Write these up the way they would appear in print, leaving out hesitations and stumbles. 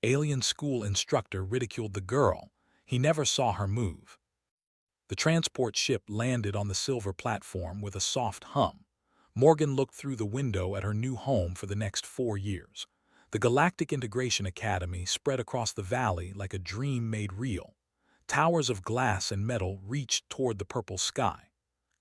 Alien school instructor ridiculed the girl. He never saw her move. The transport ship landed on the silver platform with a soft hum. Morgan looked through the window at her new home for the next 4 years. The Galactic Integration Academy spread across the valley like a dream made real. Towers of glass and metal reached toward the purple sky.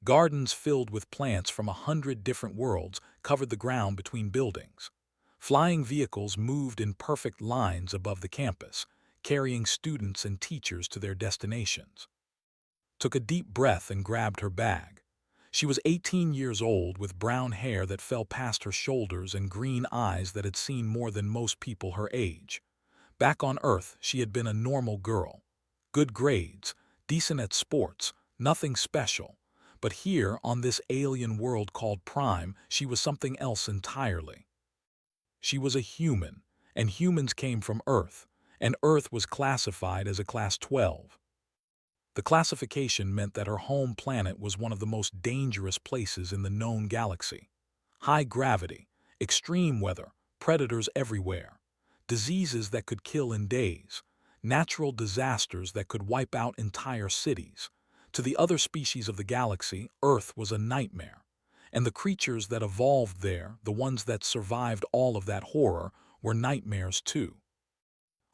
Gardens filled with plants from 100 different worlds covered the ground between buildings. Flying vehicles moved in perfect lines above the campus, carrying students and teachers to their destinations. Took a deep breath and grabbed her bag. She was 18 years old with brown hair that fell past her shoulders and green eyes that had seen more than most people her age. Back on Earth, she had been a normal girl. Good grades, decent at sports, nothing special. But here, on this alien world called Prime, she was something else entirely. She was a human, and humans came from Earth, and Earth was classified as a Class 12. The classification meant that her home planet was one of the most dangerous places in the known galaxy. High gravity, extreme weather, predators everywhere, diseases that could kill in days, natural disasters that could wipe out entire cities. To the other species of the galaxy, Earth was a nightmare. And the creatures that evolved there, the ones that survived all of that horror, were nightmares too.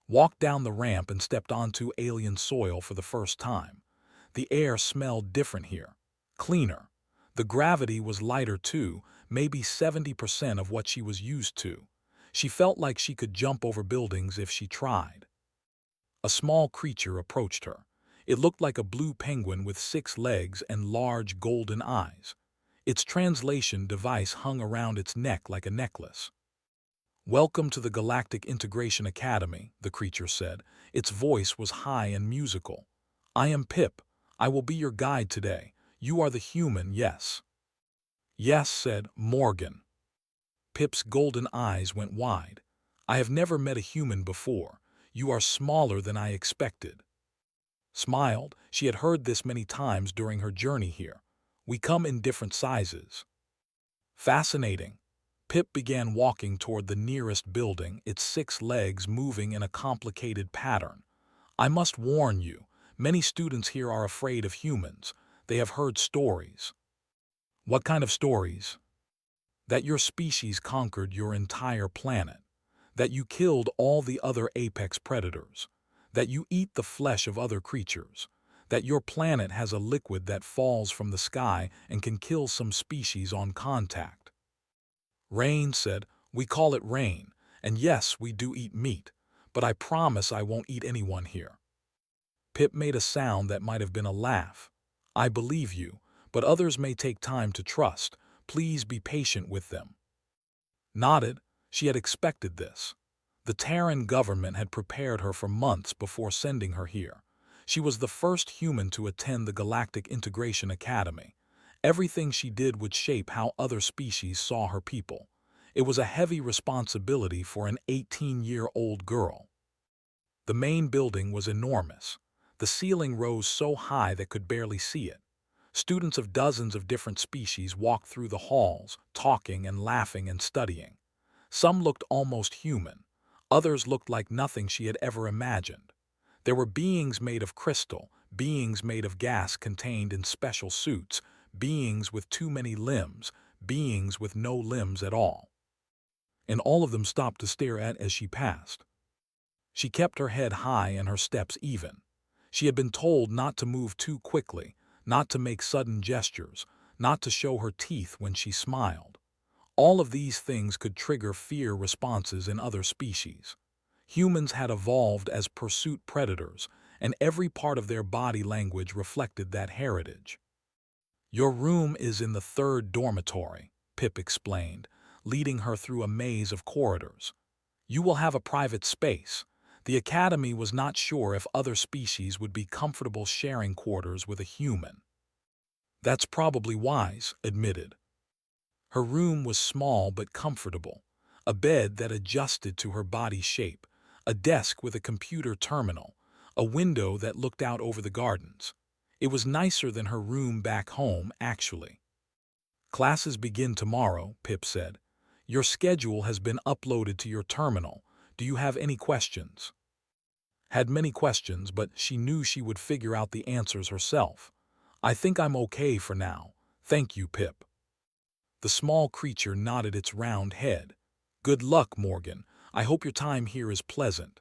Walked down the ramp and stepped onto alien soil for the first time. The air smelled different here, cleaner. The gravity was lighter too, maybe 70% of what she was used to. She felt like she could jump over buildings if she tried. A small creature approached her. It looked like a blue penguin with 6 legs and large golden eyes. Its translation device hung around its neck like a necklace. "Welcome to the Galactic Integration Academy," the creature said. Its voice was high and musical. "I am Pip. I will be your guide today. You are the human, yes?" "Yes," said Morgan. Pip's golden eyes went wide. "I have never met a human before. You are smaller than I expected." Smiled. She had heard this many times during her journey here. "We come in different sizes." Fascinating. Pip began walking toward the nearest building, its 6 legs moving in a complicated pattern. "I must warn you, many students here are afraid of humans. They have heard stories." "What kind of stories?" "That your species conquered your entire planet. That you killed all the other apex predators. That you eat the flesh of other creatures. That your planet has a liquid that falls from the sky and can kill some species on contact." Rain said, "We call it rain, and yes, we do eat meat, but I promise I won't eat anyone here." Pip made a sound that might have been a laugh. "I believe you, but others may take time to trust. Please be patient with them." Nodded. She had expected this. The Terran government had prepared her for months before sending her here. She was the first human to attend the Galactic Integration Academy. Everything she did would shape how other species saw her people. It was a heavy responsibility for an 18-year-old girl. The main building was enormous. The ceiling rose so high that could barely see it. Students of dozens of different species walked through the halls, talking and laughing and studying. Some looked almost human. Others looked like nothing she had ever imagined. There were beings made of crystal, beings made of gas contained in special suits, beings with too many limbs, beings with no limbs at all. And all of them stopped to stare at as she passed. She kept her head high and her steps even. She had been told not to move too quickly, not to make sudden gestures, not to show her teeth when she smiled. All of these things could trigger fear responses in other species. Humans had evolved as pursuit predators, and every part of their body language reflected that heritage. "Your room is in the 3rd dormitory," Pip explained, leading her through a maze of corridors. "You will have a private space." The Academy was not sure if other species would be comfortable sharing quarters with a human. "That's probably wise," admitted. Her room was small but comfortable. A bed that adjusted to her body shape, a desk with a computer terminal, a window that looked out over the gardens. It was nicer than her room back home, actually. "Classes begin tomorrow," Pip said. "Your schedule has been uploaded to your terminal. Do you have any questions? Had many questions, but she knew she would figure out the answers herself. I think I'm okay for now. Thank you, Pip. The small creature nodded its round head. Good luck, Morgan. I hope your time here is pleasant.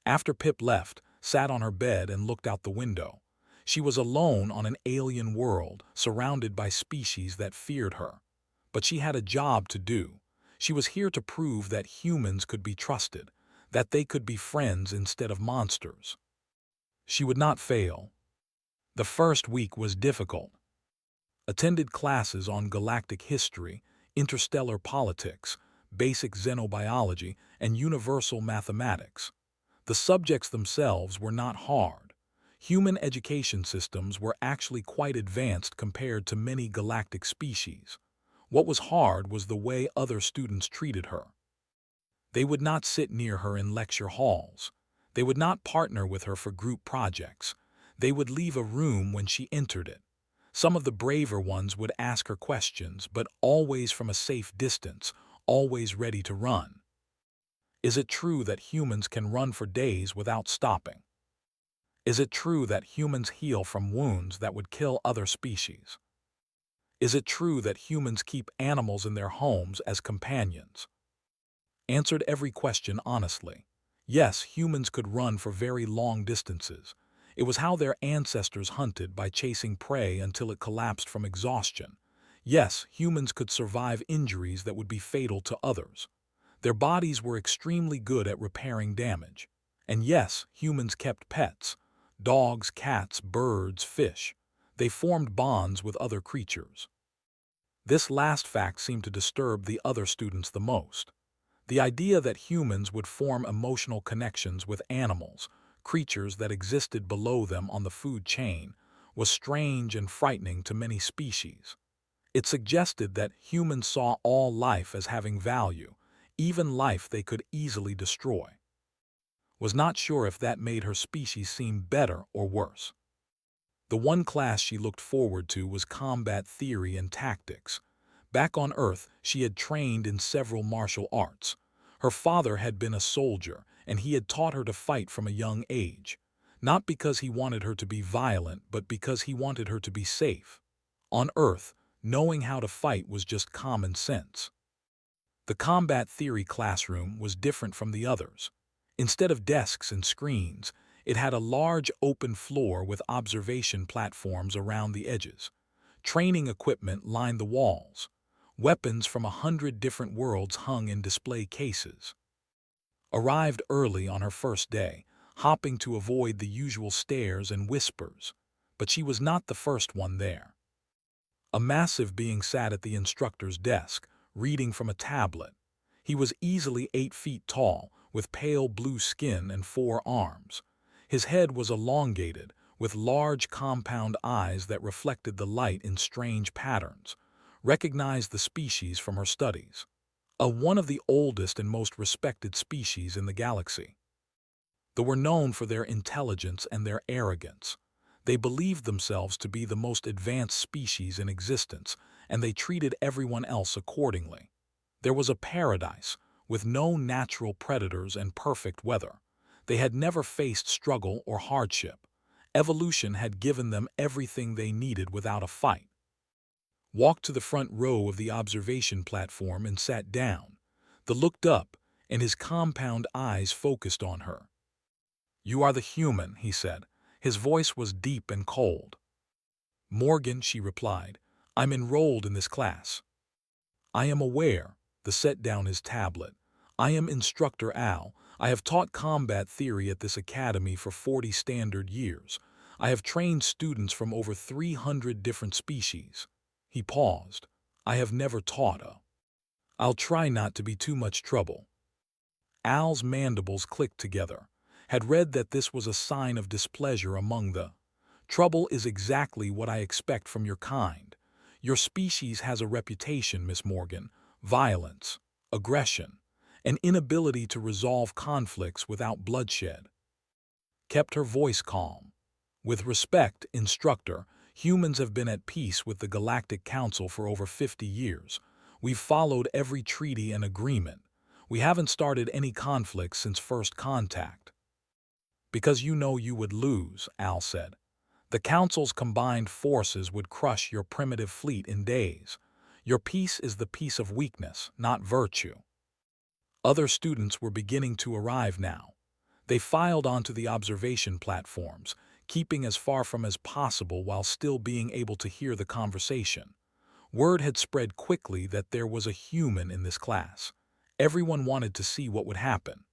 After Pip left, sat on her bed and looked out the window. She was alone on an alien world, surrounded by species that feared her. But she had a job to do. She was here to prove that humans could be trusted, that they could be friends instead of monsters. She would not fail. The first week was difficult. Attended classes on galactic history, interstellar politics, basic xenobiology, and universal mathematics. The subjects themselves were not hard. Human education systems were actually quite advanced compared to many galactic species. What was hard was the way other students treated her. They would not sit near her in lecture halls. They would not partner with her for group projects. They would leave a room when she entered it. Some of the braver ones would ask her questions, but always from a safe distance, always ready to run. Is it true that humans can run for days without stopping? Is it true that humans heal from wounds that would kill other species? Is it true that humans keep animals in their homes as companions? Answered every question honestly. Yes, humans could run for very long distances. It was how their ancestors hunted, by chasing prey until it collapsed from exhaustion. Yes, humans could survive injuries that would be fatal to others. Their bodies were extremely good at repairing damage. And yes, humans kept pets. Dogs, cats, birds, fish. They formed bonds with other creatures. This last fact seemed to disturb the other students the most. The idea that humans would form emotional connections with animals, creatures that existed below them on the food chain, was strange and frightening to many species. It suggested that humans saw all life as having value, even life they could easily destroy. Was not sure if that made her species seem better or worse. The one class she looked forward to was combat theory and tactics. Back on Earth, she had trained in several martial arts. Her father had been a soldier, and he had taught her to fight from a young age. Not because he wanted her to be violent, but because he wanted her to be safe. On Earth, knowing how to fight was just common sense. The combat theory classroom was different from the others. Instead of desks and screens, it had a large open floor with observation platforms around the edges. Training equipment lined the walls. Weapons from 100 different worlds hung in display cases. Arrived early on her first day, hopping to avoid the usual stares and whispers. But she was not the first one there. A massive being sat at the instructor's desk, reading from a tablet. He was easily 8 feet tall, with pale blue skin and 4 arms. His head was elongated, with large compound eyes that reflected the light in strange patterns. Recognized the species from her studies. One of the oldest and most respected species in the galaxy. They were known for their intelligence and their arrogance. They believed themselves to be the most advanced species in existence, and they treated everyone else accordingly. There was a paradise, with no natural predators and perfect weather. They had never faced struggle or hardship. Evolution had given them everything they needed without a fight. Walked to the front row of the observation platform and sat down. They looked up, and his compound eyes focused on her. "You are the human," he said. His voice was deep and cold. "Morgan," she replied, "I'm enrolled in this class." "I am aware." The set down his tablet. "I am Instructor Al. I have taught combat theory at this academy for 40 standard years. I have trained students from over 300 different species." He paused. "I have never taught a. I'll try not to be too much trouble." Al's mandibles clicked together. Had read that this was a sign of displeasure among the. "Trouble is exactly what I expect from your kind. Your species has a reputation, Miss Morgan. Violence, aggression, an inability to resolve conflicts without bloodshed." Kept her voice calm. "With respect, Instructor, humans have been at peace with the Galactic Council for over 50 years. We've followed every treaty and agreement. We haven't started any conflicts since first contact. Because you know you would lose, Al said. The Council's combined forces would crush your primitive fleet in days. Your peace is the peace of weakness, not virtue. Other students were beginning to arrive now. They filed onto the observation platforms, keeping as far from as possible while still being able to hear the conversation. Word had spread quickly that there was a human in this class. Everyone wanted to see what would happen.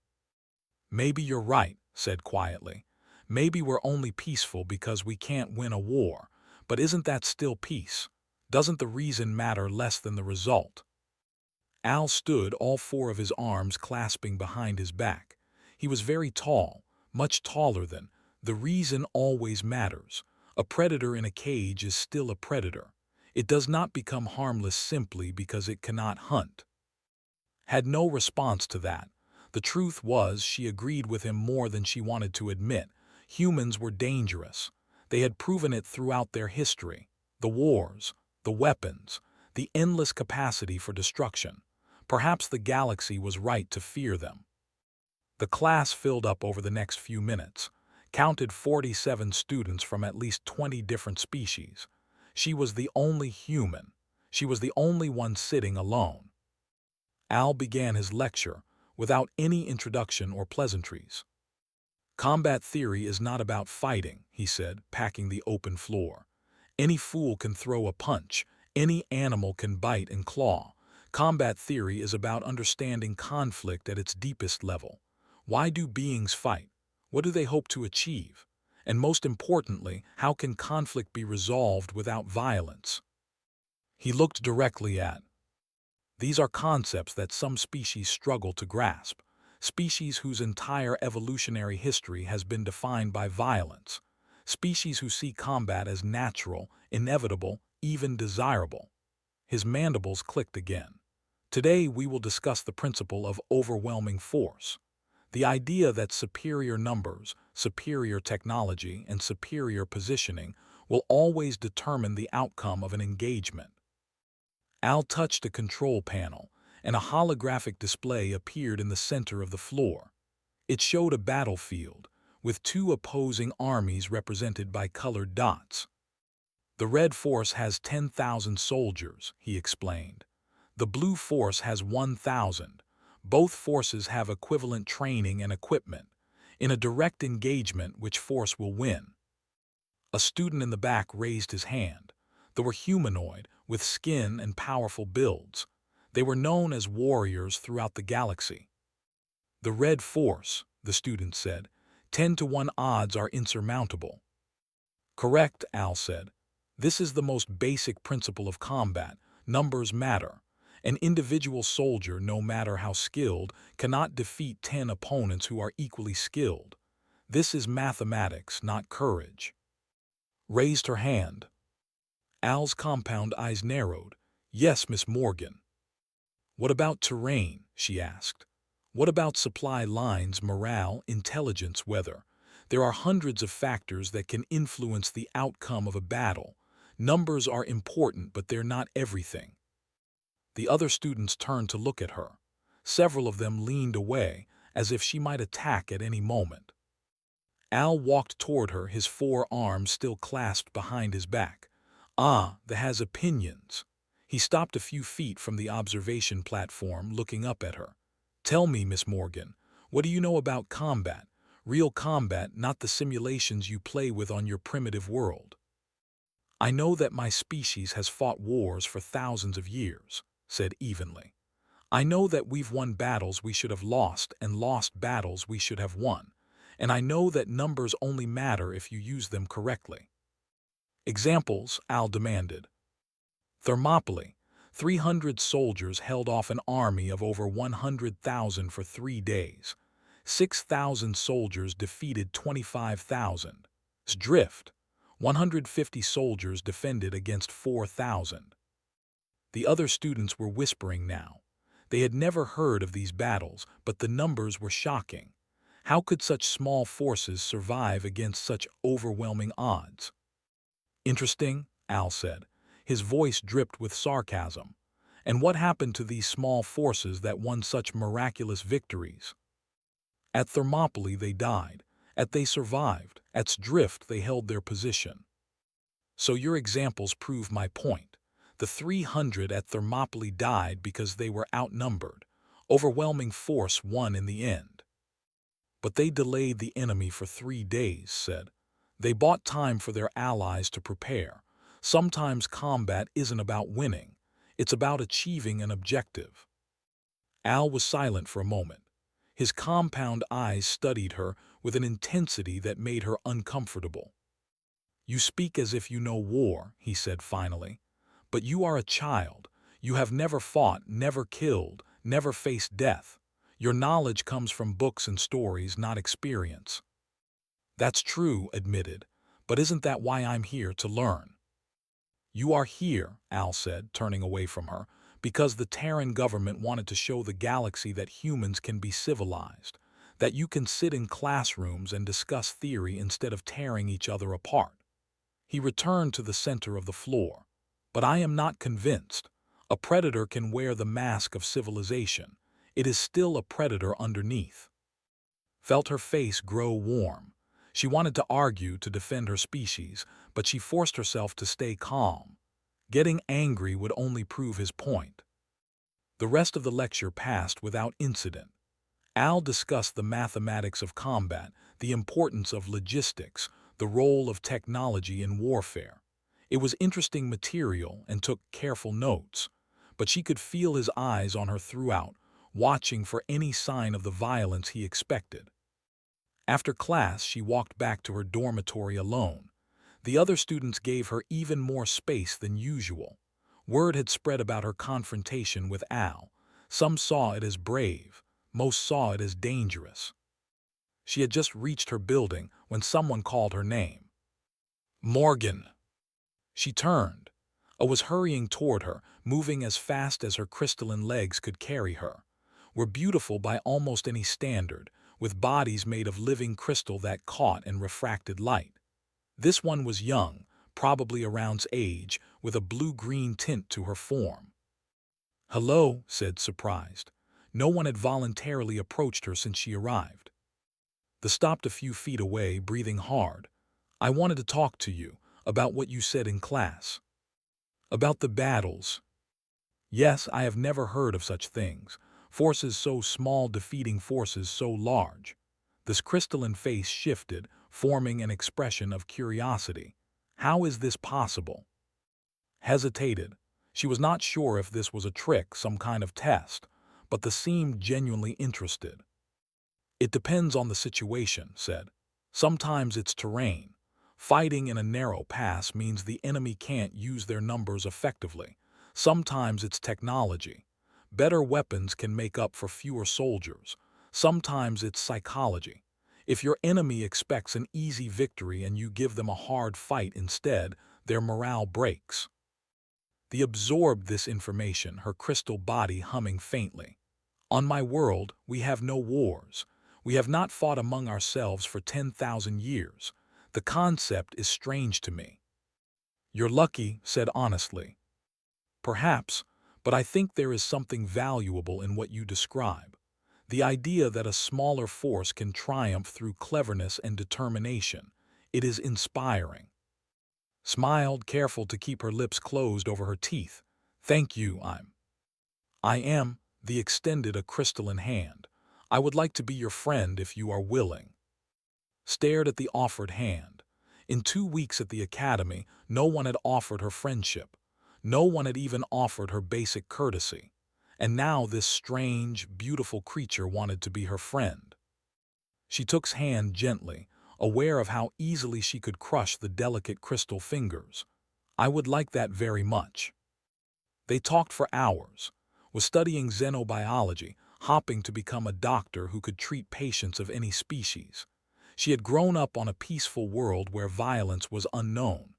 Maybe you're right, said quietly. Maybe we're only peaceful because we can't win a war, but isn't that still peace? Doesn't the reason matter less than the result? Al stood, all four of his arms clasping behind his back. He was very tall, much taller than. The reason always matters. A predator in a cage is still a predator. It does not become harmless simply because it cannot hunt. Had no response to that. The truth was, she agreed with him more than she wanted to admit. Humans were dangerous. They had proven it throughout their history. The wars, the weapons, the endless capacity for destruction. Perhaps the galaxy was right to fear them. The class filled up over the next few minutes, counted 47 students from at least 20 different species. She was the only human. She was the only one sitting alone. Al began his lecture without any introduction or pleasantries. Combat theory is not about fighting, he said, packing the open floor. Any fool can throw a punch. Any animal can bite and claw. Combat theory is about understanding conflict at its deepest level. Why do beings fight? What do they hope to achieve? And most importantly, how can conflict be resolved without violence? He looked directly at. These are concepts that some species struggle to grasp, species whose entire evolutionary history has been defined by violence, species who see combat as natural, inevitable, even desirable. His mandibles clicked again. Today we will discuss the principle of overwhelming force. The idea that superior numbers, superior technology, and superior positioning will always determine the outcome of an engagement. Al touched a control panel, and a holographic display appeared in the center of the floor. It showed a battlefield, with two opposing armies represented by colored dots. The Red Force has 10,000 soldiers, he explained. The Blue Force has 1,000. Both forces have equivalent training and equipment. In a direct engagement, which force will win? A student in the back raised his hand. They were humanoid, with skin and powerful builds. They were known as warriors throughout the galaxy. The Red Force, the student said, 10-to-1 odds are insurmountable. Correct, Al said. This is the most basic principle of combat. Numbers matter. An individual soldier, no matter how skilled, cannot defeat 10 opponents who are equally skilled. This is mathematics, not courage. Raised her hand. Al's compound eyes narrowed. Yes, Miss Morgan. What about terrain? She asked. What about supply lines, morale, intelligence, weather? There are hundreds of factors that can influence the outcome of a battle. Numbers are important, but they're not everything. The other students turned to look at her. Several of them leaned away, as if she might attack at any moment. Al walked toward her, his four arms still clasped behind his back. Ah, that has opinions. He stopped a few feet from the observation platform, looking up at her. Tell me, Miss Morgan, what do you know about combat? Real combat, not the simulations you play with on your primitive world. I know that my species has fought wars for thousands of years, said evenly. I know that we've won battles we should have lost and lost battles we should have won. And I know that numbers only matter if you use them correctly. Examples, Al demanded. Thermopylae. 300 soldiers held off an army of over 100,000 for 3 days. 6,000 soldiers defeated 25,000. Drift. 150 soldiers defended against 4,000. The other students were whispering now. They had never heard of these battles, but the numbers were shocking. How could such small forces survive against such overwhelming odds? Interesting, Al said. His voice dripped with sarcasm. And what happened to these small forces that won such miraculous victories? At Thermopylae they died. At they survived. At Drift they held their position. So your examples prove my point. The 300 at Thermopylae died because they were outnumbered. Overwhelming force won in the end. But they delayed the enemy for 3 days, said. They bought time for their allies to prepare. Sometimes combat isn't about winning. It's about achieving an objective. Al was silent for a moment. His compound eyes studied her with an intensity that made her uncomfortable. You speak as if you know war, he said finally. But you are a child. You have never fought, never killed, never faced death. Your knowledge comes from books and stories, not experience. That's true, admitted, but isn't that why I'm here to learn? You are here, Al said, turning away from her, because the Terran government wanted to show the galaxy that humans can be civilized, that you can sit in classrooms and discuss theory instead of tearing each other apart. He returned to the center of the floor. But I am not convinced. A predator can wear the mask of civilization. It is still a predator underneath. Felt her face grow warm. She wanted to argue to defend her species, but she forced herself to stay calm. Getting angry would only prove his point. The rest of the lecture passed without incident. Al discussed the mathematics of combat, the importance of logistics, the role of technology in warfare. It was interesting material and took careful notes, but she could feel his eyes on her throughout, watching for any sign of the violence he expected. After class, she walked back to her dormitory alone. The other students gave her even more space than usual. Word had spread about her confrontation with Al. Some saw it as brave, most saw it as dangerous. She had just reached her building when someone called her name. Morgan. She turned. I was hurrying toward her, moving as fast as her crystalline legs could carry her. Were beautiful by almost any standard, with bodies made of living crystal that caught and refracted light. This one was young, probably around age, with a blue-green tint to her form. "Hello," said, surprised. No one had voluntarily approached her since she arrived. They stopped a few feet away, breathing hard. "I wanted to talk to you about what you said in class. About the battles." "Yes, I have never heard of such things. Forces so small defeating forces so large." This crystalline face shifted, forming an expression of curiosity. "How is this possible?" Hesitated. She was not sure if this was a trick, some kind of test, but they seemed genuinely interested. "It depends on the situation," said. "Sometimes it's terrain. Fighting in a narrow pass means the enemy can't use their numbers effectively. Sometimes it's technology. Better weapons can make up for fewer soldiers. Sometimes it's psychology. If your enemy expects an easy victory and you give them a hard fight instead, their morale breaks." They absorbed this information, her crystal body humming faintly. "On my world, we have no wars. We have not fought among ourselves for 10,000 years. The concept is strange to me." "You're lucky," said honestly. "Perhaps, but I think there is something valuable in what you describe. The idea that a smaller force can triumph through cleverness and determination. It is inspiring." Smiled, careful to keep her lips closed over her teeth. "Thank you, I am," the extended a crystalline hand. "I would like to be your friend if you are willing." Stared at the offered hand. In 2 weeks at the academy, no one had offered her friendship. No one had even offered her basic courtesy. And now this strange, beautiful creature wanted to be her friend. She took his hand gently, aware of how easily she could crush the delicate crystal fingers. "I would like that very much." They talked for hours. Was studying xenobiology, hoping to become a doctor who could treat patients of any species. She had grown up on a peaceful world where violence was unknown.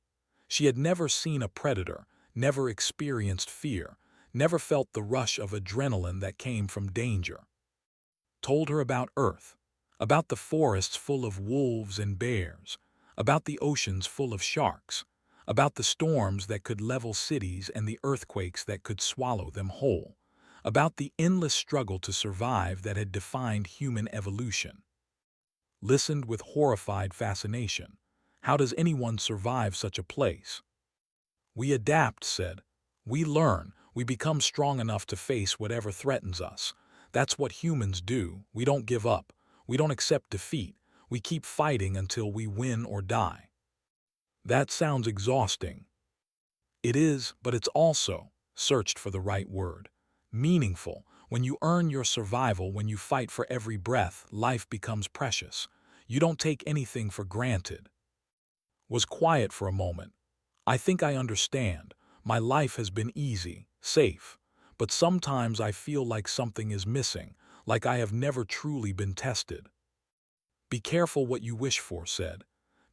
She had never seen a predator, never experienced fear, never felt the rush of adrenaline that came from danger. Told her about Earth, about the forests full of wolves and bears, about the oceans full of sharks, about the storms that could level cities and the earthquakes that could swallow them whole, about the endless struggle to survive that had defined human evolution. Listened with horrified fascination. How does anyone survive such a place? We adapt, said. We learn, we become strong enough to face whatever threatens us. That's what humans do. We don't give up. We don't accept defeat. We keep fighting until we win or die. That sounds exhausting. It is, but it's also, searched for the right word, meaningful. When you earn your survival, when you fight for every breath, life becomes precious. You don't take anything for granted. Was quiet for a moment. I think I understand. My life has been easy, safe. But sometimes I feel like something is missing, like I have never truly been tested. Be careful what you wish for, said.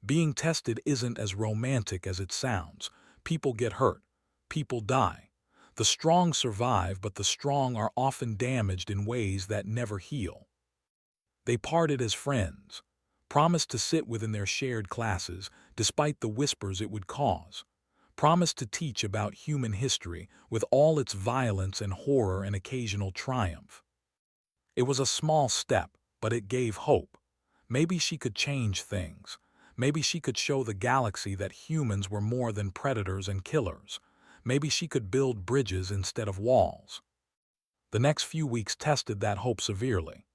Being tested isn't as romantic as it sounds. People get hurt. People die. The strong survive, but the strong are often damaged in ways that never heal. They parted as friends, promised to sit within their shared classes, despite the whispers it would cause, promised to teach about human history with all its violence and horror and occasional triumph. It was a small step, but it gave hope. Maybe she could change things. Maybe she could show the galaxy that humans were more than predators and killers. Maybe she could build bridges instead of walls. The next few weeks tested that hope severely.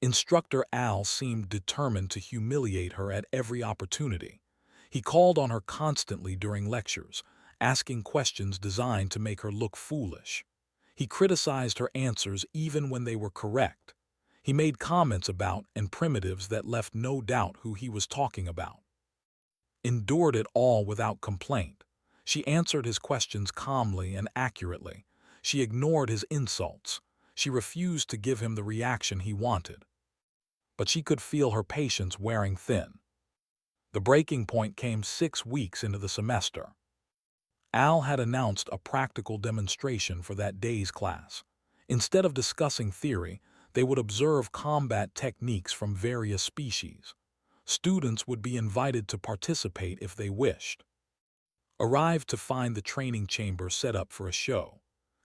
Instructor Al seemed determined to humiliate her at every opportunity. He called on her constantly during lectures, asking questions designed to make her look foolish. He criticized her answers even when they were correct. He made comments about and primitives that left no doubt who he was talking about. Endured it all without complaint. She answered his questions calmly and accurately. She ignored his insults. She refused to give him the reaction he wanted. But she could feel her patience wearing thin. The breaking point came 6 weeks into the semester. Al had announced a practical demonstration for that day's class. Instead of discussing theory, they would observe combat techniques from various species. Students would be invited to participate if they wished. Arrived to find the training chamber set up for a show.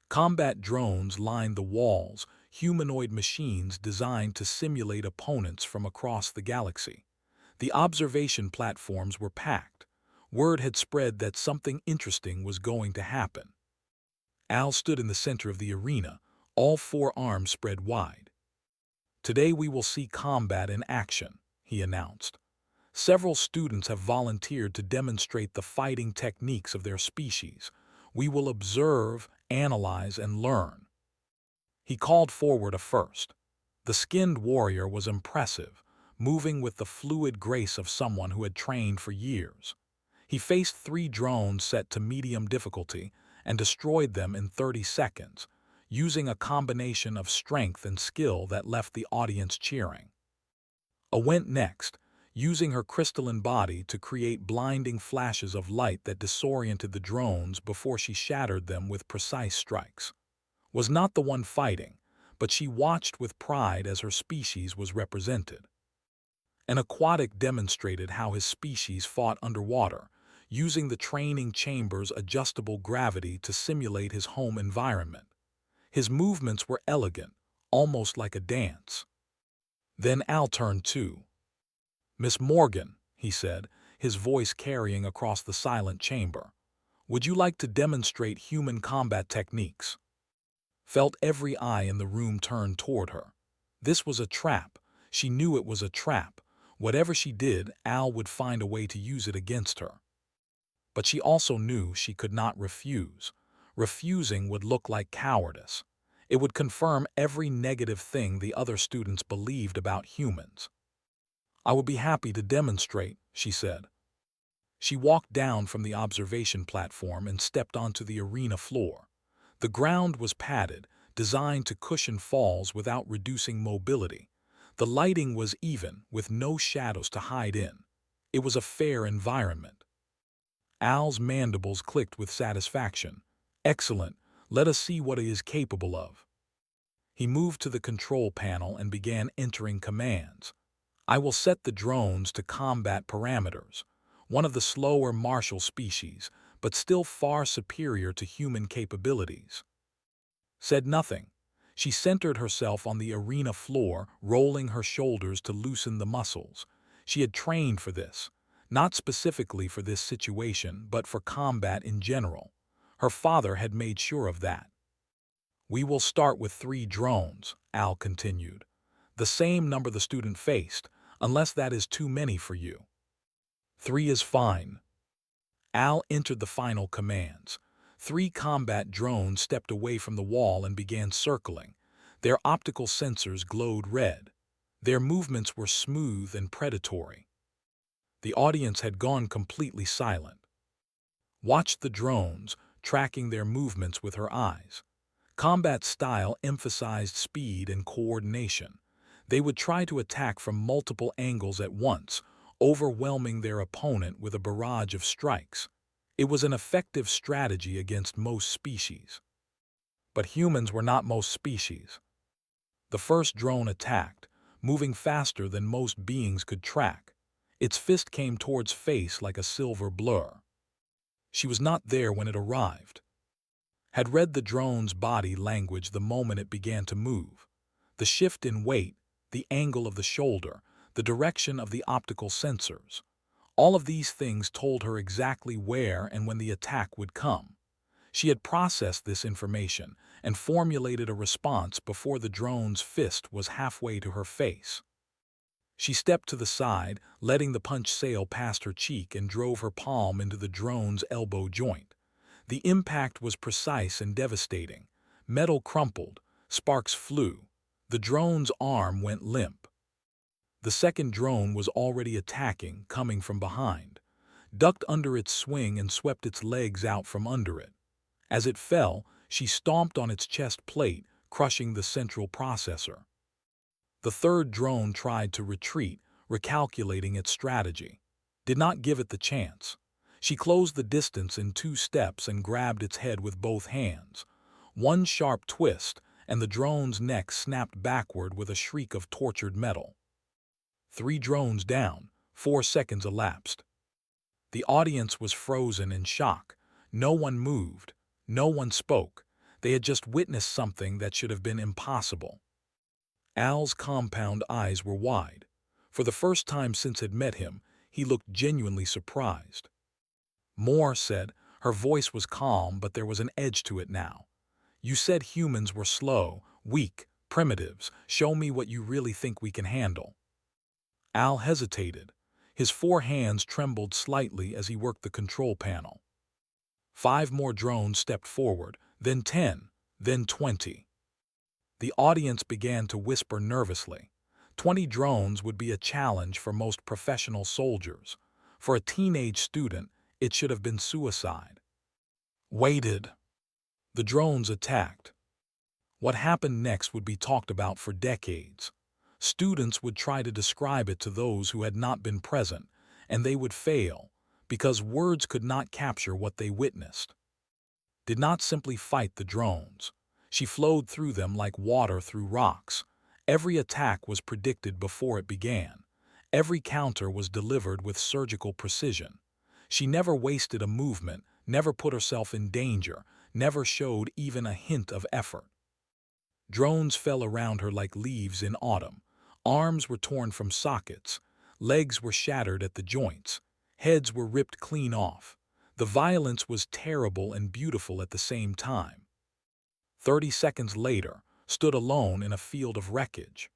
Combat drones lined the walls, humanoid machines designed to simulate opponents from across the galaxy. The observation platforms were packed. Word had spread that something interesting was going to happen. Al stood in the center of the arena, all 4 arms spread wide. Today we will see combat in action, he announced. Several students have volunteered to demonstrate the fighting techniques of their species. We will observe, analyze, and learn. He called forward a first. The skinned warrior was impressive, moving with the fluid grace of someone who had trained for years. He faced 3 drones set to medium difficulty and destroyed them in 30 seconds, using a combination of strength and skill that left the audience cheering. A went next, using her crystalline body to create blinding flashes of light that disoriented the drones before she shattered them with precise strikes. Was not the one fighting, but she watched with pride as her species was represented. An aquatic demonstrated how his species fought underwater, using the training chamber's adjustable gravity to simulate his home environment. His movements were elegant, almost like a dance. Then Al turned too. "Miss Morgan," he said, his voice carrying across the silent chamber, "would you like to demonstrate human combat techniques?" Felt every eye in the room turn toward her. This was a trap. She knew it was a trap. Whatever she did, Al would find a way to use it against her. But she also knew she could not refuse. Refusing would look like cowardice. It would confirm every negative thing the other students believed about humans. "I would be happy to demonstrate," she said. She walked down from the observation platform and stepped onto the arena floor. The ground was padded, designed to cushion falls without reducing mobility. The lighting was even, with no shadows to hide in. It was a fair environment. Al's mandibles clicked with satisfaction. "Excellent. Let us see what he is capable of." He moved to the control panel and began entering commands. "I will set the drones to combat parameters. one of the slower martial species, but still far superior to human capabilities. Said nothing. She centered herself on the arena floor, rolling her shoulders to loosen the muscles. She had trained for this, not specifically for this situation, but for combat in general. Her father had made sure of that. "We will start with 3 drones," Al continued. "The same number the student faced, unless that is too many for you." "3 is fine." Al entered the final commands. 3 combat drones stepped away from the wall and began circling. Their optical sensors glowed red. Their movements were smooth and predatory. The audience had gone completely silent. Watched the drones, tracking their movements with her eyes. Combat style emphasized speed and coordination. They would try to attack from multiple angles at once, overwhelming their opponent with a barrage of strikes. It was an effective strategy against most species. But humans were not most species. The first drone attacked, moving faster than most beings could track. Its fist came towards face like a silver blur. She was not there when it arrived. Had read the drone's body language the moment it began to move. The shift in weight, the angle of the shoulder, the direction of the optical sensors. All of these things told her exactly where and when the attack would come. She had processed this information and formulated a response before the drone's fist was halfway to her face. She stepped to the side, letting the punch sail past her cheek, and drove her palm into the drone's elbow joint. The impact was precise and devastating. Metal crumpled, sparks flew. The drone's arm went limp. The second drone was already attacking, coming from behind, ducked under its swing and swept its legs out from under it. As it fell, she stomped on its chest plate, crushing the central processor. The third drone tried to retreat, recalculating its strategy. Did not give it the chance. She closed the distance in 2 steps and grabbed its head with both hands. One sharp twist, and the drone's neck snapped backward with a shriek of tortured metal. 3 drones down, 4 seconds elapsed. The audience was frozen in shock. No one moved. No one spoke. They had just witnessed something that should have been impossible. Al's compound eyes were wide. For the first time since had met him, he looked genuinely surprised. "More," said. Her voice was calm, but there was an edge to it now. "You said humans were slow, weak, primitives. Show me what you really think we can handle." Al hesitated. His 4 hands trembled slightly as he worked the control panel. 5 more drones stepped forward, then 10, then 20. The audience began to whisper nervously. 20 drones would be a challenge for most professional soldiers. For a teenage student, it should have been suicide. Waited. The drones attacked. What happened next would be talked about for decades. Students would try to describe it to those who had not been present, and they would fail, because words could not capture what they witnessed. Did not simply fight the drones. She flowed through them like water through rocks. Every attack was predicted before it began. Every counter was delivered with surgical precision. She never wasted a movement, never put herself in danger, never showed even a hint of effort. Drones fell around her like leaves in autumn. Arms were torn from sockets. Legs were shattered at the joints. Heads were ripped clean off. The violence was terrible and beautiful at the same time. 30 seconds later, stood alone in a field of wreckage.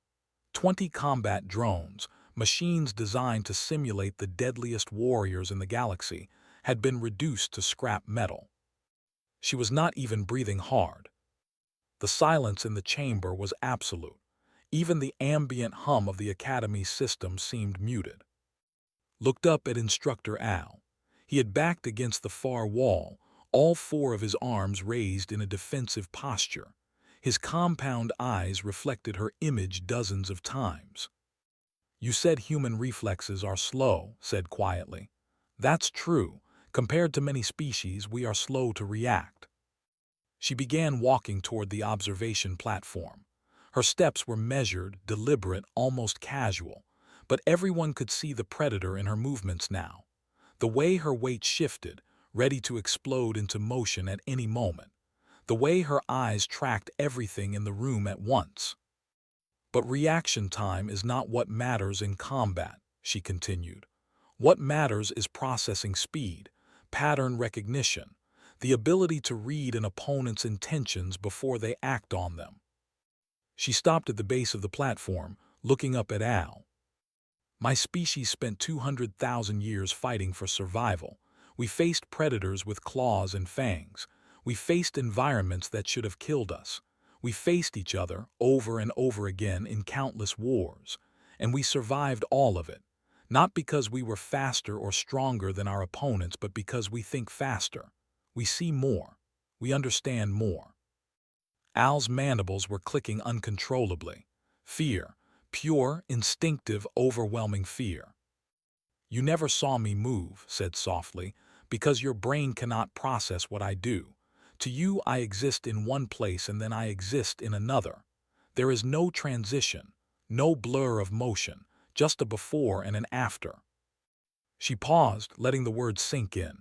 20 combat drones, machines designed to simulate the deadliest warriors in the galaxy, had been reduced to scrap metal. She was not even breathing hard. The silence in the chamber was absolute. Even the ambient hum of the Academy's system seemed muted. Looked up at Instructor Al. He had backed against the far wall, all 4 of his arms raised in a defensive posture. His compound eyes reflected her image dozens of times. "You said human reflexes are slow," said quietly. "That's true. Compared to many species, we are slow to react." She began walking toward the observation platform. Her steps were measured, deliberate, almost casual, but everyone could see the predator in her movements now. The way her weight shifted, ready to explode into motion at any moment. The way her eyes tracked everything in the room at once. But reaction time is not what matters in combat, she continued. What matters is processing speed, pattern recognition, the ability to read an opponent's intentions before they act on them. She stopped at the base of the platform, looking up at Al. My species spent 200,000 years fighting for survival. We faced predators with claws and fangs. We faced environments that should have killed us. We faced each other over and over again in countless wars. And we survived all of it. Not because we were faster or stronger than our opponents, but because we think faster. We see more. We understand more. Al's mandibles were clicking uncontrollably. Fear. Pure, instinctive, overwhelming fear. You never saw me move, said softly, because your brain cannot process what I do. To you, I exist in one place and then I exist in another. There is no transition, no blur of motion, just a before and an after. She paused, letting the words sink in.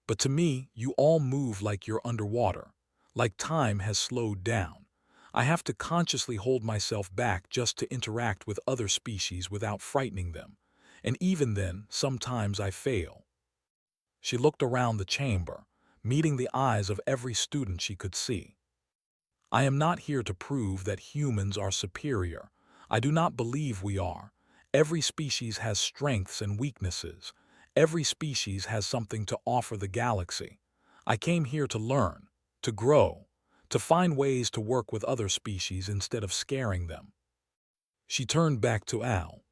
But to me, you all move like you're underwater, like time has slowed down. I have to consciously hold myself back just to interact with other species without frightening them. And even then, sometimes I fail. She looked around the chamber, meeting the eyes of every student she could see. I am not here to prove that humans are superior. I do not believe we are. Every species has strengths and weaknesses. Every species has something to offer the galaxy. I came here to learn, to grow, to find ways to work with other species instead of scaring them. She turned back to Al.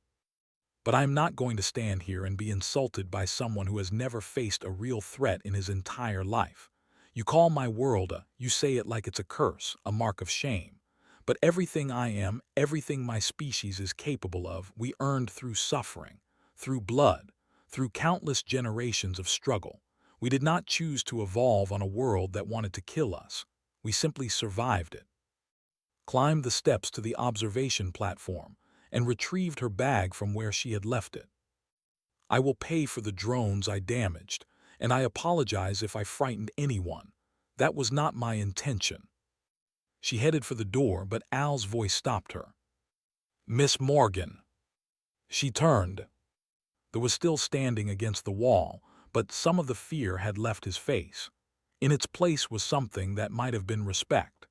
But I am not going to stand here and be insulted by someone who has never faced a real threat in his entire life. You call my world you say it like it's a curse, a mark of shame. But everything I am, everything my species is capable of, we earned through suffering, through blood, through countless generations of struggle. We did not choose to evolve on a world that wanted to kill us. We simply survived it. Climbed the steps to the observation platform and retrieved her bag from where she had left it. I will pay for the drones I damaged, and I apologize if I frightened anyone. That was not my intention. She headed for the door, but Al's voice stopped her. Miss Morgan. She turned. There was still standing against the wall, but some of the fear had left his face. In its place was something that might have been respect.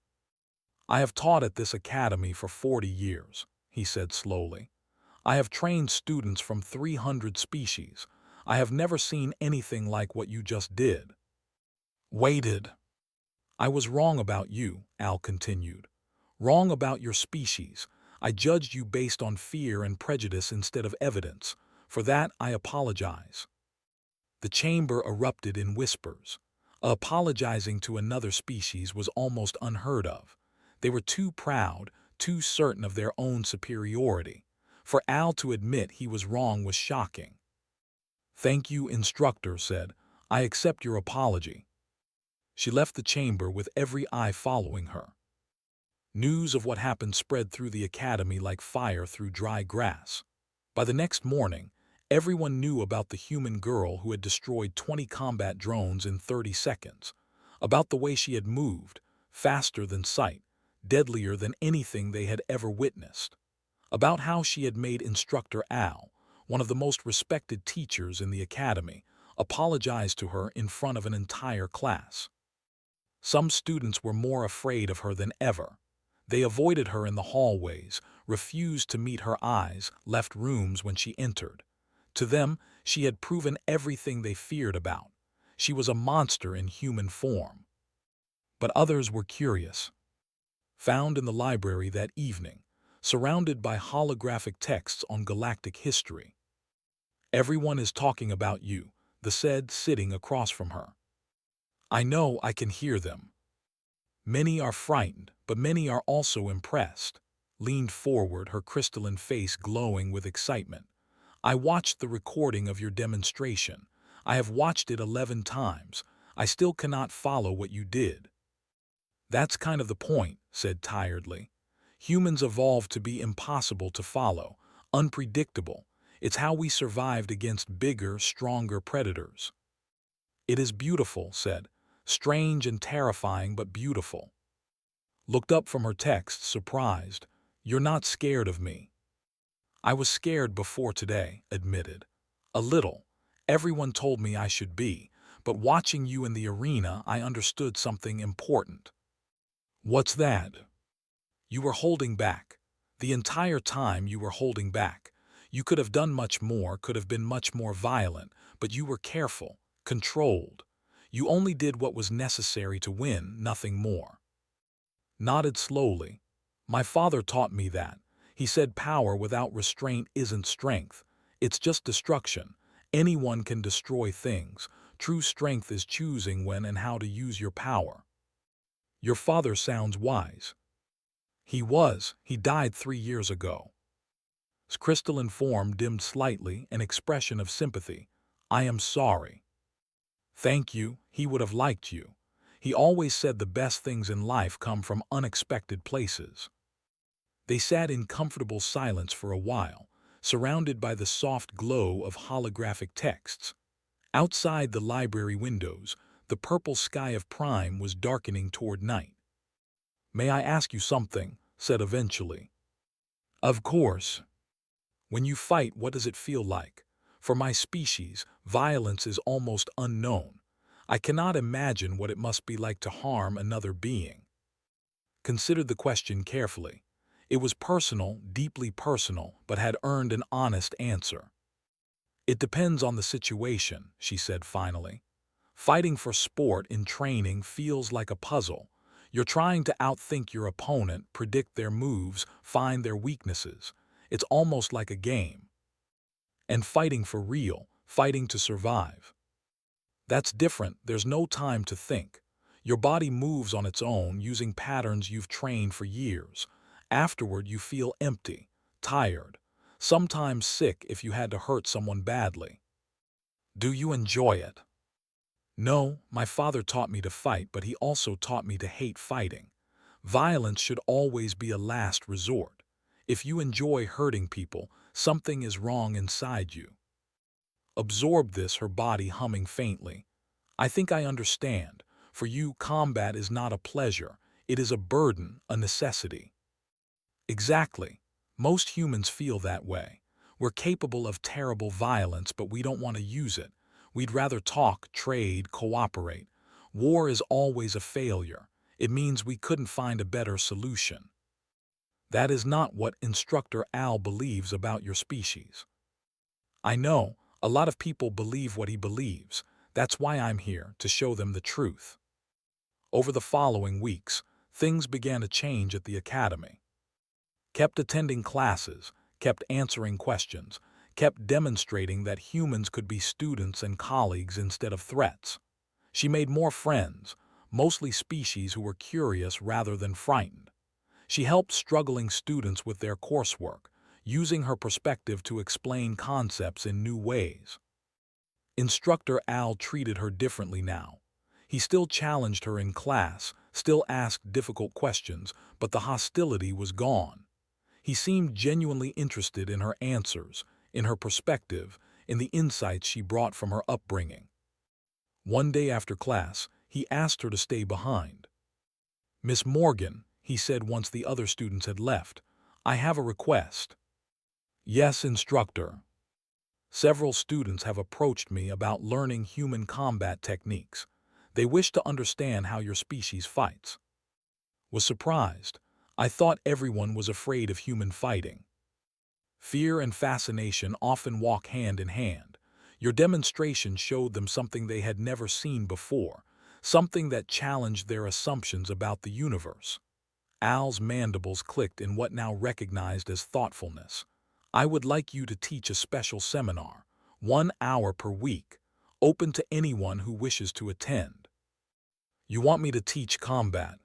I have taught at this academy for 40 years, he said slowly. I have trained students from 300 species. I have never seen anything like what you just did. Waited. I was wrong about you, Al continued. Wrong about your species. I judged you based on fear and prejudice instead of evidence. For that, I apologize. The chamber erupted in whispers. Apologizing to another species was almost unheard of. They were too proud, too certain of their own superiority. For Al to admit he was wrong was shocking. Thank you, Instructor said. I accept your apology. She left the chamber with every eye following her. News of what happened spread through the academy like fire through dry grass. By the next morning, everyone knew about the human girl who had destroyed 20 combat drones in 30 seconds, about the way she had moved, faster than sight, deadlier than anything they had ever witnessed, about how she had made Instructor Al, one of the most respected teachers in the academy, apologize to her in front of an entire class. Some students were more afraid of her than ever. They avoided her in the hallways, refused to meet her eyes, left rooms when she entered. To them, she had proven everything they feared about. She was a monster in human form. But others were curious. Found in the library that evening, surrounded by holographic texts on galactic history. Everyone is talking about you, the said sitting across from her. I know I can hear them. Many are frightened, but many are also impressed. Leaned forward, her crystalline face glowing with excitement. I watched the recording of your demonstration. I have watched it 11 times. I still cannot follow what you did. That's kind of the point, said tiredly. Humans evolved to be impossible to follow, unpredictable. It's how we survived against bigger, stronger predators. It is beautiful, said. Strange and terrifying, but beautiful. Looked up from her text, surprised. You're not scared of me. I was scared before today, admitted. A little. Everyone told me I should be, but watching you in the arena, I understood something important. What's that? You were holding back. The entire time you were holding back. You could have done much more, could have been much more violent, but you were careful, controlled. You only did what was necessary to win, nothing more. Nodded slowly. My father taught me that. He said power without restraint isn't strength. It's just destruction. Anyone can destroy things. True strength is choosing when and how to use your power. Your father sounds wise. He was. He died 3 years ago. His crystalline form dimmed slightly, an expression of sympathy. I am sorry. Thank you. He would have liked you. He always said the best things in life come from unexpected places. They sat in comfortable silence for a while, surrounded by the soft glow of holographic texts. Outside the library windows, the purple sky of Prime was darkening toward night. May I ask you something? Said eventually. Of course. When you fight, what does it feel like? For my species, violence is almost unknown. I cannot imagine what it must be like to harm another being. Considered the question carefully. It was personal, deeply personal, but had earned an honest answer. It depends on the situation, she said finally. Fighting for sport in training feels like a puzzle. You're trying to outthink your opponent, predict their moves, find their weaknesses. It's almost like a game. And fighting for real, fighting to survive. That's different. There's no time to think. Your body moves on its own using patterns you've trained for years. Afterward, you feel empty, tired, sometimes sick if you had to hurt someone badly. Do you enjoy it? No, my father taught me to fight, but he also taught me to hate fighting. Violence should always be a last resort. If you enjoy hurting people, something is wrong inside you. Absorb this, her body humming faintly. I think I understand. For you, combat is not a pleasure. It is a burden, a necessity. Exactly. Most humans feel that way. We're capable of terrible violence, but we don't want to use it. We'd rather talk, trade, cooperate. War is always a failure. It means we couldn't find a better solution. That is not what Instructor Al believes about your species. I know, a lot of people believe what he believes. That's why I'm here, to show them the truth. Over the following weeks, things began to change at the academy. Kept attending classes, kept answering questions, kept demonstrating that humans could be students and colleagues instead of threats. She made more friends, mostly species who were curious rather than frightened. She helped struggling students with their coursework, using her perspective to explain concepts in new ways. Instructor Al treated her differently now. He still challenged her in class, still asked difficult questions, but the hostility was gone. He seemed genuinely interested in her answers, in her perspective, in the insights she brought from her upbringing. One day after class, he asked her to stay behind. Miss Morgan, he said once the other students had left, I have a request. Yes, instructor. Several students have approached me about learning human combat techniques. They wish to understand how your species fights. Was surprised. I thought everyone was afraid of human fighting. Fear and fascination often walk hand in hand. Your demonstration showed them something they had never seen before, something that challenged their assumptions about the universe. Al's mandibles clicked in what now recognized as thoughtfulness. I would like you to teach a special seminar, 1 hour per week, open to anyone who wishes to attend. You want me to teach combat?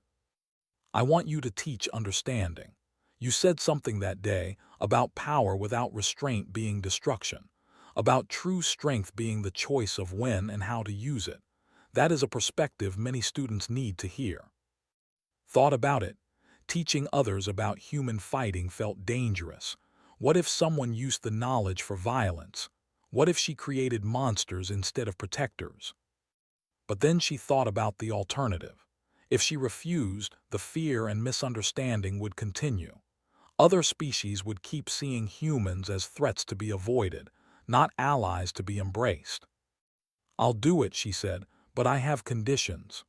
I want you to teach understanding. You said something that day about power without restraint being destruction, about true strength being the choice of when and how to use it. That is a perspective many students need to hear. Thought about it. Teaching others about human fighting felt dangerous. What if someone used the knowledge for violence? What if she created monsters instead of protectors? But then she thought about the alternative. If she refused, the fear and misunderstanding would continue. Other species would keep seeing humans as threats to be avoided, not allies to be embraced. "I'll do it," she said, "but I have conditions."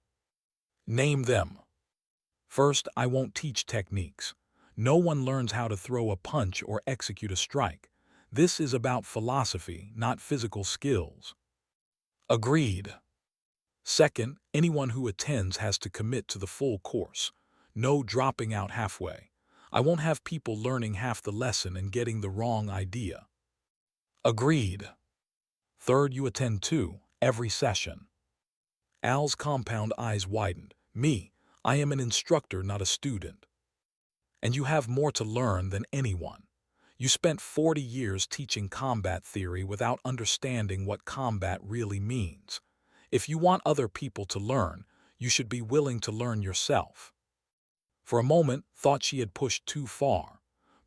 "Name them." "First, I won't teach techniques. No one learns how to throw a punch or execute a strike. This is about philosophy, not physical skills." "Agreed." "Second, anyone who attends has to commit to the full course. No dropping out halfway. I won't have people learning half the lesson and getting the wrong idea." "Agreed." "Third, you attend too, every session." Al's compound eyes widened. "Me, I am an instructor, not a student." "And you have more to learn than anyone. You spent 40 years teaching combat theory without understanding what combat really means. If you want other people to learn, you should be willing to learn yourself." For a moment, thought she had pushed too far.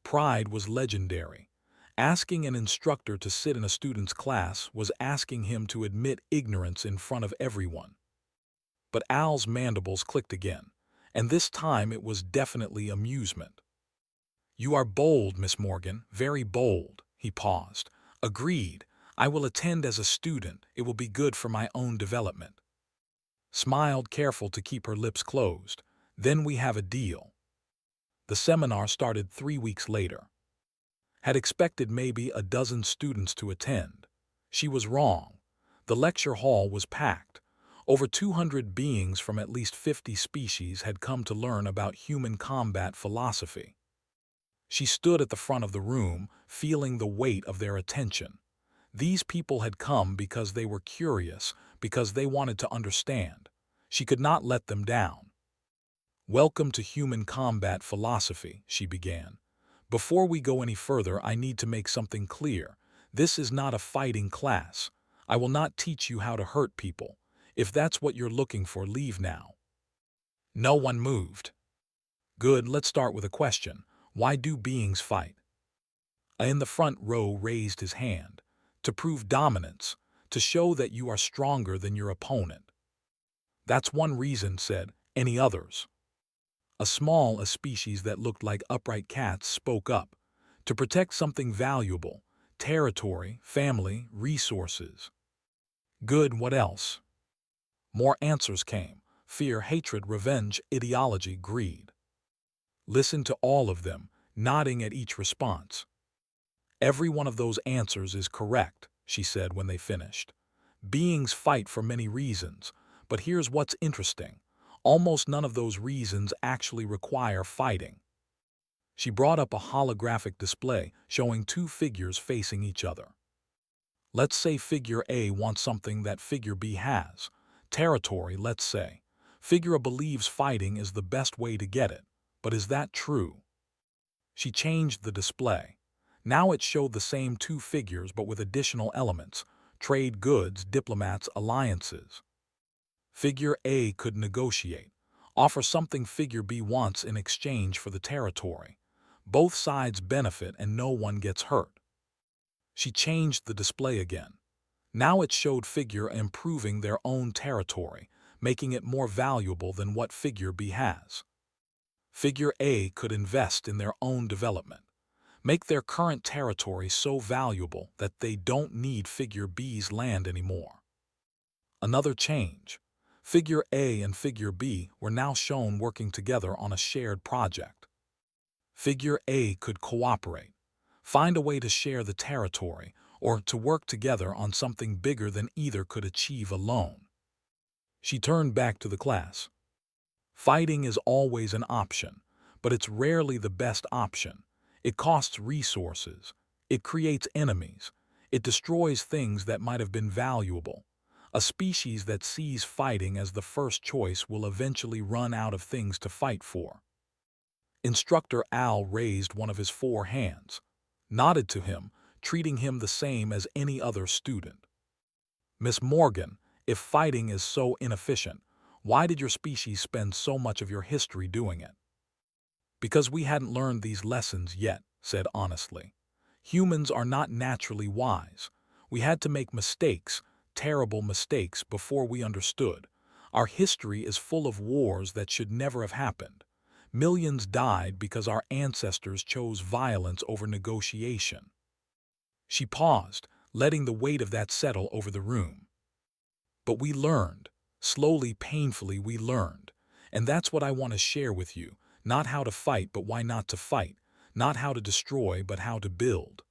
Pride was legendary. Asking an instructor to sit in a student's class was asking him to admit ignorance in front of everyone. But Al's mandibles clicked again, and this time it was definitely amusement. "You are bold, Miss Morgan, very bold." He paused. "Agreed. I will attend as a student. It will be good for my own development." Smiled, careful to keep her lips closed. "Then we have a deal." The seminar started 3 weeks later. Had expected maybe a dozen students to attend. She was wrong. The lecture hall was packed. Over 200 beings from at least 50 species had come to learn about human combat philosophy. She stood at the front of the room, feeling the weight of their attention. These people had come because they were curious, because they wanted to understand. She could not let them down. "Welcome to human combat philosophy," she began. "Before we go any further, I need to make something clear. This is not a fighting class. I will not teach you how to hurt people. If that's what you're looking for, leave now." No one moved. "Good, let's start with a question. Why do beings fight?" In the front row raised his hand. "To prove dominance, to show that you are stronger than your opponent." "That's one reason," said. "Any others?" A species that looked like upright cats spoke up. "To protect something valuable, territory, family, resources." "Good, what else?" More answers came. Fear, hatred, revenge, ideology, greed. Listen to all of them, nodding at each response. "Every one of those answers is correct," she said when they finished. "Beings fight for many reasons, but here's what's interesting. Almost none of those reasons actually require fighting." She brought up a holographic display showing two figures facing each other. "Let's say figure A wants something that figure B has. Territory, let's say. Figure A believes fighting is the best way to get it. But is that true?" She changed the display. Now it showed the same two figures but with additional elements: trade goods, diplomats, alliances. Figure A could negotiate, offer something figure B wants in exchange for the territory. Both sides benefit and no one gets hurt. She changed the display again. Now it showed figure A improving their own territory, making it more valuable than what figure B has. Figure A could invest in their own development, make their current territory so valuable that they don't need figure B's land anymore. Another change. Figure A and figure B were now shown working together on a shared project. Figure A could cooperate, find a way to share the territory, or to work together on something bigger than either could achieve alone. She turned back to the class. "Fighting is always an option, but it's rarely the best option. It costs resources. It creates enemies. It destroys things that might have been valuable. A species that sees fighting as the first choice will eventually run out of things to fight for." Instructor Al raised one of his 4 hands, nodded to him, treating him the same as any other student. "Miss Morgan, if fighting is so inefficient, why did your species spend so much of your history doing it?" "Because we hadn't learned these lessons yet," said honestly. Humans are not naturally wise. We had to make mistakes, terrible mistakes, before we understood. Our history is full of wars that should never have happened. Millions died because our ancestors chose violence over negotiation. She paused, letting the weight of that settle over the room. But we learned. Slowly, painfully, we learned. And that's what I want to share with you. Not how to fight, but why not to fight. Not how to destroy, but how to build.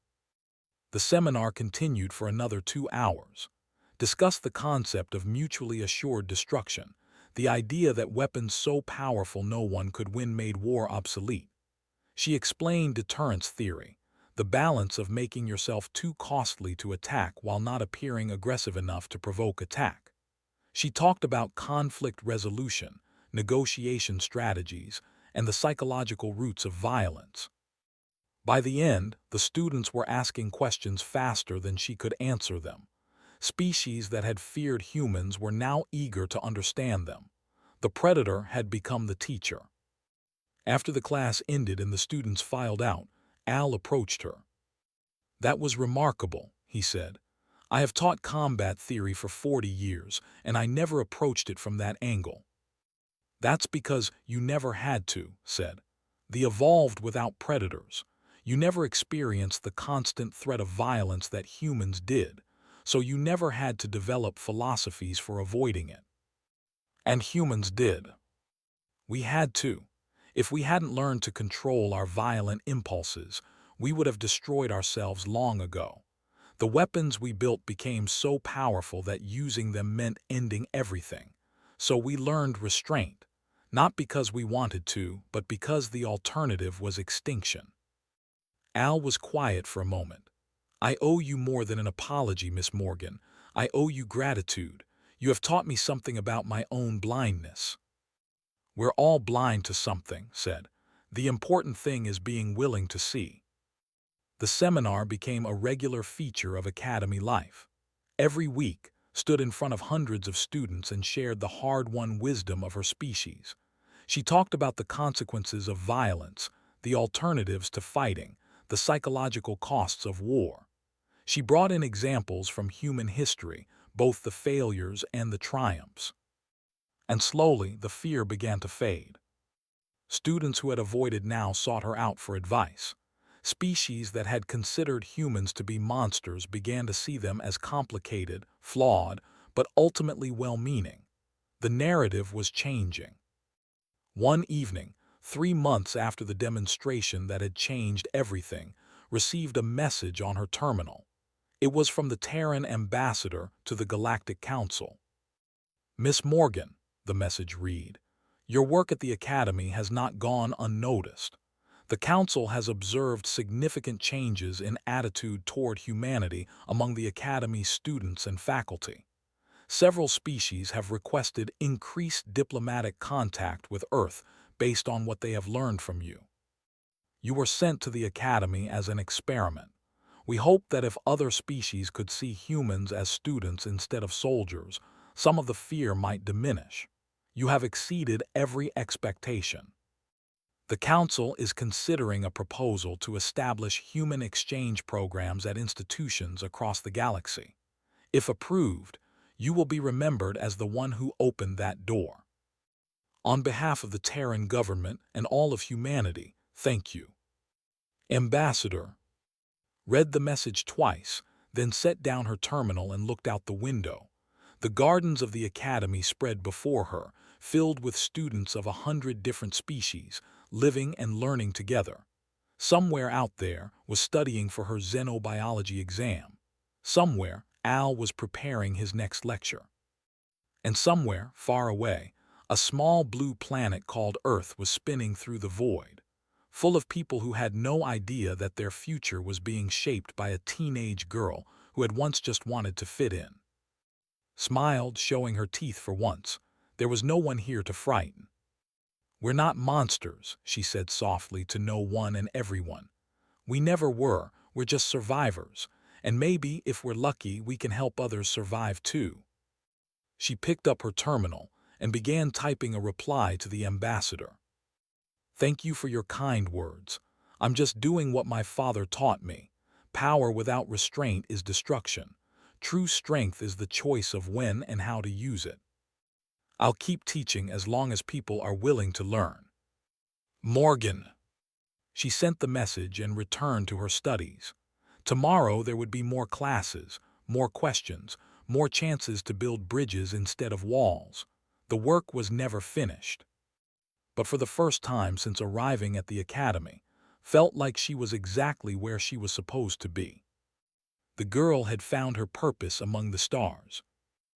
The seminar continued for another 2 hours. Discussed the concept of mutually assured destruction. The idea that weapons so powerful no one could win made war obsolete. She explained deterrence theory, the balance of making yourself too costly to attack while not appearing aggressive enough to provoke attack. She talked about conflict resolution, negotiation strategies, and the psychological roots of violence. By the end, the students were asking questions faster than she could answer them. Species that had feared humans were now eager to understand them. The predator had become the teacher. After the class ended and the students filed out, Al approached her. "That was remarkable," he said. "I have taught combat theory for 40 years, and I never approached it from that angle." "That's because you never had to," said. "The evolved without predators. You never experienced the constant threat of violence that humans did, so you never had to develop philosophies for avoiding it. And humans did. We had to. If we hadn't learned to control our violent impulses, we would have destroyed ourselves long ago. The weapons we built became so powerful that using them meant ending everything. So we learned restraint, not because we wanted to, but because the alternative was extinction." Al was quiet for a moment. "I owe you more than an apology, Miss Morgan. I owe you gratitude. You have taught me something about my own blindness." "We're all blind to something," said. "The important thing is being willing to see." The seminar became a regular feature of academy life. Every week, stood in front of hundreds of students and shared the hard-won wisdom of her species. She talked about the consequences of violence, the alternatives to fighting, the psychological costs of war. She brought in examples from human history, both the failures and the triumphs. And slowly, the fear began to fade. Students who had avoided now sought her out for advice. Species that had considered humans to be monsters began to see them as complicated, flawed, but ultimately well-meaning. The narrative was changing. One evening, 3 months after the demonstration that had changed everything, received a message on her terminal. It was from the Terran ambassador to the Galactic Council. "Miss Morgan," the message read, "your work at the Academy has not gone unnoticed. The Council has observed significant changes in attitude toward humanity among the Academy's students and faculty. Several species have requested increased diplomatic contact with Earth based on what they have learned from you. You were sent to the Academy as an experiment. We hope that if other species could see humans as students instead of soldiers, some of the fear might diminish. You have exceeded every expectation. The Council is considering a proposal to establish human exchange programs at institutions across the galaxy. If approved, you will be remembered as the one who opened that door. On behalf of the Terran government and all of humanity, thank you. Ambassador." Read the message twice, then set down her terminal and looked out the window. The gardens of the Academy spread before her, filled with students of 100 different species, living and learning together. Somewhere out there was studying for her xenobiology exam. Somewhere, Al was preparing his next lecture. And somewhere, far away, a small blue planet called Earth was spinning through the void, full of people who had no idea that their future was being shaped by a teenage girl who had once just wanted to fit in. Smiled, showing her teeth for once. There was no one here to frighten. "We're not monsters," she said softly to no one and everyone. "We never were, we're just survivors, and maybe, if we're lucky, we can help others survive too." She picked up her terminal and began typing a reply to the ambassador. "Thank you for your kind words. I'm just doing what my father taught me. Power without restraint is destruction. True strength is the choice of when and how to use it. I'll keep teaching as long as people are willing to learn. Morgan. She sent the message and returned to her studies. Tomorrow there would be more classes, more questions, more chances to build bridges instead of walls. The work was never finished. But for the first time since arriving at the academy, felt like she was exactly where she was supposed to be. The girl had found her purpose among the stars.